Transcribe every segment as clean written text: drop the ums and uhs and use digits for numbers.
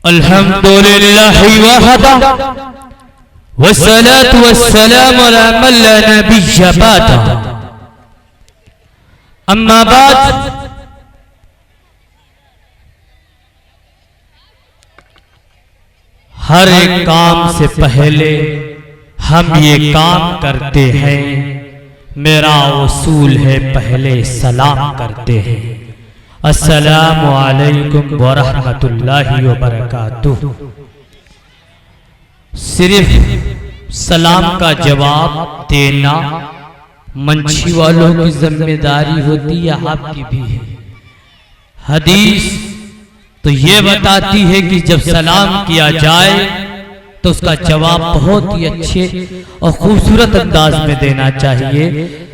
अल्हम्दुलिल्लाहि वहदा वस्सलातु वस्सलामु अला मन ला नबिय्य बअदा। अम्मा बाद, हर एक काम से पहले हम ये काम करते हैं, मेरा उसूल है पहले सलाम करते हैं। अस्सलामु अलैकुम व रहमतुल्लाहि व बरकातुहू। सिर्फ सलाम का जवाब देना मंछी वालों की जिम्मेदारी होती है, आपकी भी है। हदीस तो ये बताती है कि जब सलाम किया जाए तो उसका जवाब बहुत ही अच्छे और खूबसूरत अंदाज में देना चाहिए।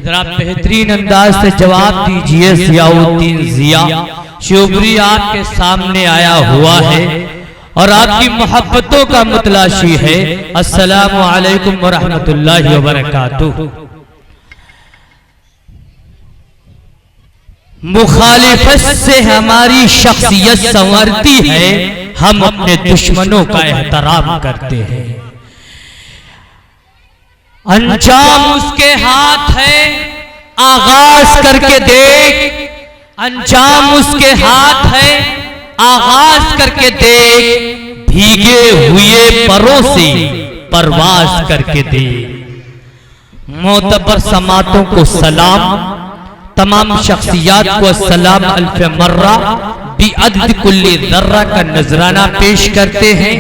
जरा बेहतरीन अंदाज से जवाब दीजिए। ज़ियाउद्दीन ज़िया शिवपुरी आपके सामने आया हुआ है और आपकी मोहब्बतों का मुतलाशी है। अस्सलामु अलैकुम व रहमतुल्लाहि व बरकातुहू। मुखालिफत से हमारी शख्सियत संवरती है, हम अपने दुश्मनों का एहतराम करते हैं। अंजाम उसके हाथ है, आगाज करके देख। अंजाम उसके हाथ है, आगाज करके देख। भीगे हुए परों से परवाज करके देख। मोतबर समातों को सलाम, तमाम शख्सियात को सलाम अल्फ मर्रा बिअदद कुल्ली ज़र्रा का नजराना पेश करते हैं।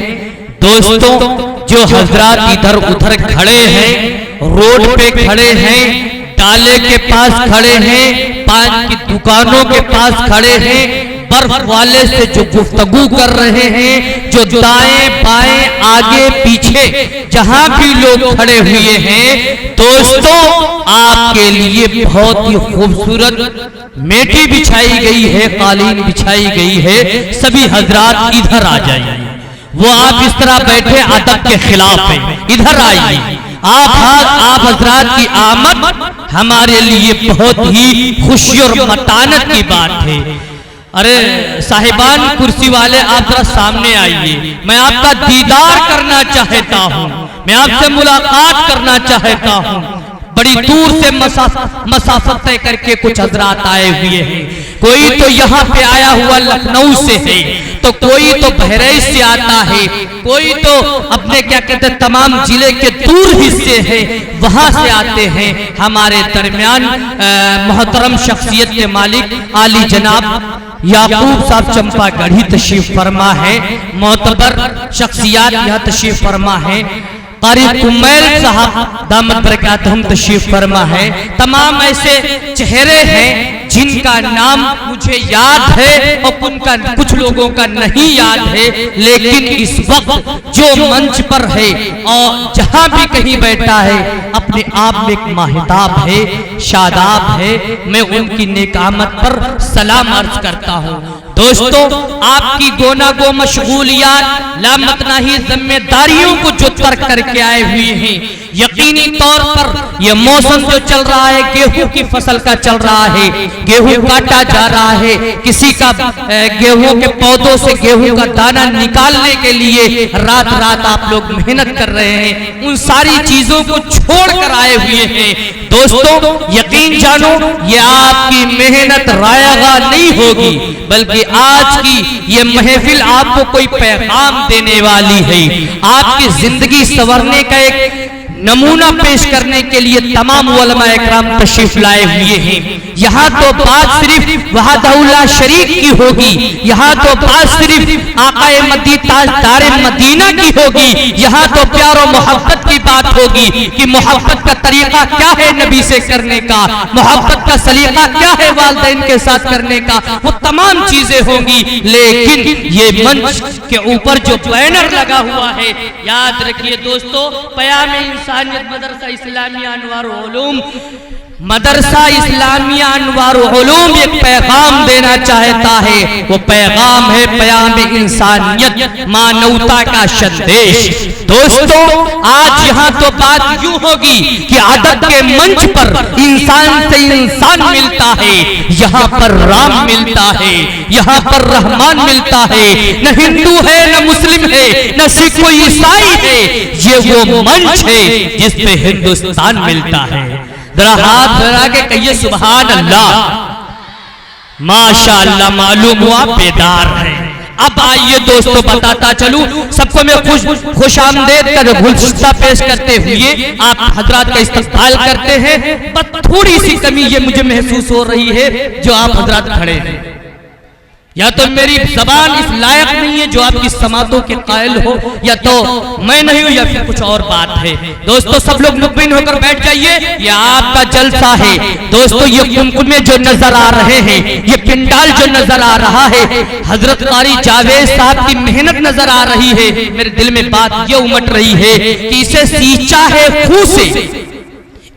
दोस्तों, जो हजरात इधर उधर खड़े हैं, रोड पे खड़े हैं, डाले के पास खड़े हैं, पान की दुकानों के पास खड़े हैं, बर्फ वाले से जो गुफ्तगू कर रहे हैं, जो दाएं बाएं आगे पीछे जहां भी लोग खड़े हुए हैं, दोस्तों आपके लिए बहुत ही खूबसूरत मेटी बिछाई गई है, कालीन बिछाई गई है। सभी हजरात इधर आ जाइए। वो आप इस तरह बैठे अदब के खिलाफ है, इधर आइए। आप हजरात की आमद हमारे लिए बहुत ही खुशी और मतानत की बात है। अरे साहिबान कुर्सी वाले, आप जरा सामने आइए। मैं आपका दीदार करना चाहता हूँ, मैं आपसे मुलाकात करना चाहता हूँ। बड़ी दूर से मसाफत तय करके कुछ हजरात आए हुए हैं। कोई तो यहाँ पे आया हुआ लखनऊ से है, तो कोई तो बहराइच से आता है, कोई तो अपने क्या कहते हैं तमाम जिले के दूर हिस्से हैं, वहां से आते हैं। हमारे दरमियान मोहतरम शख्सियत के मालिक आली जनाब याकूब साहब चंपागढ़ी तशरीफ फरमा है। मोतबर शख्सियात यहाँ तशरीफ फरमा है। कारी कुमैल साहब दामद बरकातहुम तशरीफ फरमा है। तमाम ऐसे चेहरे हैं जिनका नाम मुझे याद है और उनका कुछ लोगों का नहीं याद है, लेकिन इस वक्त जो मंच पर है और जहां भी कहीं बैठा है, अपने आप में एक माहिताब है, शादाब है। मैं उनकी नेक आमद पर सलाम अर्ज करता हूँ। दोस्तों, आपकी गोना गो मशगूलियात लामतनाही जिम्मेदारियों को जो तर्क करके आए हुए हैं, यकीनी तौर पर यह मौसम जो चल रहा है, गेहूं की फसल का चल रहा है, गेहूं काटा जा रहा है, किसी का गेहूं के पौधों से गेहूं का दाना निकालने के लिए रात रात आप लोग मेहनत कर रहे हैं, उन सारी चीजों को छोड़कर आए हुए हैं। दोस्तों, यकीन जानो, ये आपकी मेहनत रायगा नहीं होगी, बल्कि आज की ये महफिल आपको कोई पैगाम देने वाली है। आपकी जिंदगी संवरने का एक नमूना पेश करने के लिए तमाम उलमा इकराम तशरीफ लाए हुए हैं। यहाँ तो बात सिर्फ वहदहुल्लाह शरीक की होगी, यहाँ तो बात सिर्फ आकाए ताजदार मदीना की होगी, यहाँ तो प्यार और मोहब्बत की बात होगी कि मोहब्बत का तरीका क्या है नबी से करने का, मोहब्बत का सलीका क्या है वालिदैन के साथ करने का, वो तमाम चीजें होंगी। लेकिन ये मंच के ऊपर जो बैनर लगा हुआ है, याद रखिए दोस्तों, पयाम इंसानियत मदरसा इस्लामिया अनवारुल उलूम, मदरसा इस्लामिया अनवारुल उलूम एक पैगाम देना चाहता है। वो पैगाम है पयाम इंसानियत, मानवता का संदेश। दोस्तों आज यहाँ तो बात यूं होगी कि अदब के मंच पर इंसान से इंसान मिलता है, यहाँ पर राम मिलता है, यहाँ पर रहमान मिलता है। न हिंदू है न मुस्लिम है न सिख कोई ईसाई है, ये वो मंच है जिस पे हिंदुस्तान मिलता है। जरा हाथ बढ़ा के कहिए सुभान अल्लाह, माशाअल्लाह। मालूम हुआ बेदार है। अब आइए दोस्तों बताता चलूं, सबको मैं खुश आमदेद कर गुलदस्ता पेश करते हुए आप हजरात का इस्तकबाल करते हैं। बस थोड़ी सी कमी ये मुझे महसूस हो रही है जो आप हजरात खड़े हैं, या तो मेरी जबान इस लायक नहीं है जो आपकी समातों के कायल हो, या तो मैं नहीं हूं, या फिर कुछ और बात है। दोस्तों सब लोग मुतमिन होकर बैठ जाइए, ये आपका जलसा है। दोस्तों ये कुमकुमे जो नजर आ रहे हैं, ये पिंडाल जो नजर आ रहा है, हजरत कारी जावेद साहब की मेहनत नजर आ रही है। मेरे दिल में बात ये उमट रही है कि इसे सींचा है खूह से,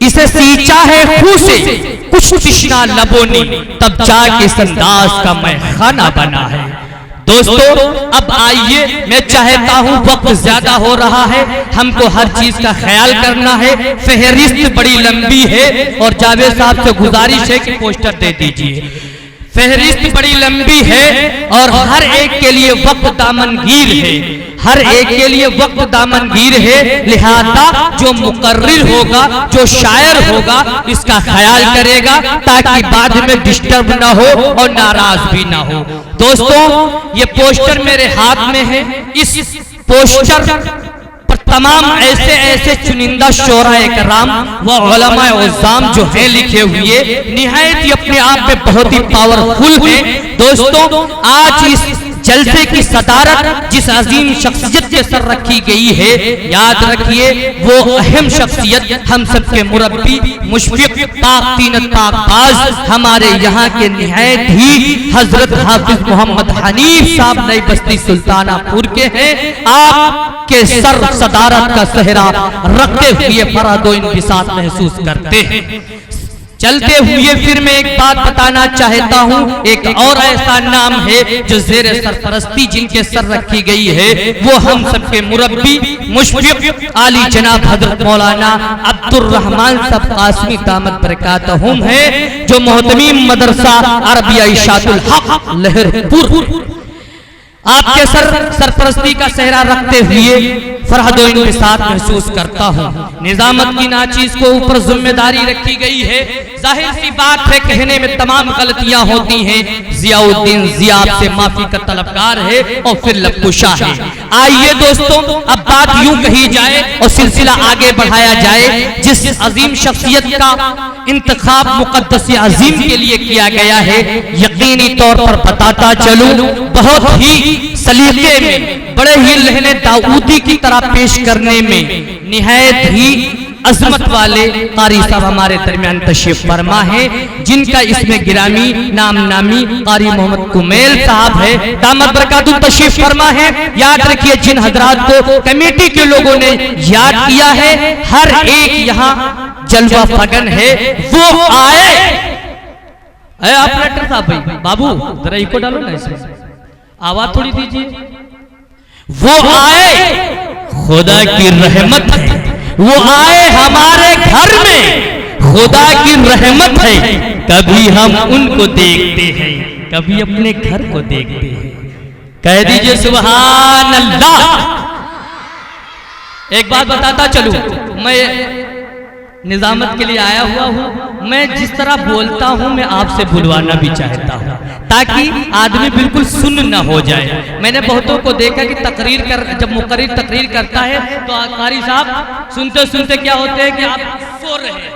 इसे सींचा है खूह से, कुछ तिश्ना लबों ने तब जाके इस अंदाज का मैखाना बना है। दोस्तों अब आइए, मैं चाहता हूं, वक्त ज्यादा हो रहा है, हमको हर चीज का ख्याल करना है। फहरिस्त बड़ी लंबी है और जावेद साहब से गुजारिश है कि पोस्टर दे दीजिए। फहरिस्त बड़ी लंबी है और हर एक के लिए वक्त दामनगीर है, हर एक के लिए वक्त दामनगीर है। लिहाजा जो मुकर्रिर होगा, जो शायर होगा, इसका ख्याल करेगा ताकि बाद में डिस्टर्ब ना हो और नाराज भी ना हो। दोस्तों ये पोस्टर मेरे हाथ में है। इस पोस्टर पर तमाम ऐसे ऐसे चुनिंदा शोराए कराम व उलमाए उज़्ज़ाम जो हैं लिखे हुए, निहायत ही अपने आप में बहुत ही पावरफुल है। दोस्तों आज इस जलसे की सदारत जिस अजीम शख्सियत के सर रखी गई है, याद रखिए वो अहम शख्सियत हम सबके मुरब्बी मुशफिक पाक तीनत पाकबाज हमारे यहाँ के निहायत ही हजरत हाफिज मोहम्मद हनीफ साहब नई बस्ती सुल्तानापुर के हैं। आपके सर सदारत का सहरा रखते हुए फरादो इंबिसात महसूस करते हैं। चलते हुए फिर मैं एक बात बताना चाहता हूँ, एक और ऐसा नाम है जो जेर सरपरस्ती जिनके सर रखी गई है, वो हम सबके मुरब्बी मुशफिक आली जनाब हजरत मौलाना अब्दुर रहमान साहब कासमी दामत बरकातहुम है, जो मोहतमीम मदरसा अरबिया इशातुल हक लहरपुर आपके सरपरस्ती का सहरा रखते हुए फरहदो इंबिसात महसूस करता हूँ। निजामत की नाचीज को ऊपर जिम्मेदारी रखी गई है। जाहिर सी बात है कहने में तमाम गलतियां होती हैं। जियाउद्दीन जिया से माफी का तलबगार है और फिर लबकुशा है। आइए दोस्तों अब बात यूं कही जाए और सिलसिला आगे बढ़ाया जाए। जिस अजीम शख्सियत का इंतखाब मुकद्दस अजीम के लिए किया गया है, यकीनी तौर पर बताता चलूं, बहुत ही सलीके में, बड़े ही लहने दाऊदी की तरह पेश करने में निहायत ही अजमत वाले कारी साहब हमारे दरमियान तशरीफ फरमा है, जिनका इसमें गिरामी नाम नामी कारी मोहम्मद कुमेल साहब है, दामत बरकातुहू तशरीफ फरमा है। याद रखिए जिन हजरात को कमेटी के लोगों ने याद किया है, हर एक यहाँ जलवा फगन है, वो आए। ऑपरेटर साहब भाई बाबू जरा इको डालो ना, इसमें आवाज थोड़ी दीजिए। वो आए, खुदा की रहमत है, वो आए हमारे घर में, खुदा की रहमत है। कभी हम उनको देखते हैं, कभी अपने घर को देखते हैं। कह दीजिए सुभान अल्लाह। एक बात बताता चलूं, मैं निजामत के लिए आया हुआ हूँ। मैं जिस तरह बोलता हूँ मैं आपसे बुलवाना भी चाहता हूँ ताकि आदमी बिल्कुल सुन न हो जाए। मैंने बहुतों को देखा कि जब मुकर्रिर तकरीर करता है तो कारी साहब सुनते सुनते क्या होते हैं कि आप सो रहे हैं।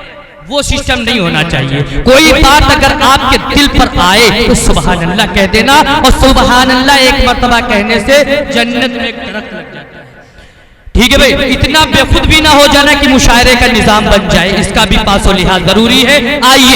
वो सिस्टम नहीं होना चाहिए। कोई बात अगर आपके दिल पर आए तो सुभान अल्लाह कह देना, और सुभान अल्लाह एक मर्तबा कहने से जन्नत में एक तड़क लग जाता है। ठीक है भाई, इतना बेखुद भी ना हो जाना कि मुशायरे का निजाम बन जाए, इसका भी पासो लिहाज जरूरी है। आइए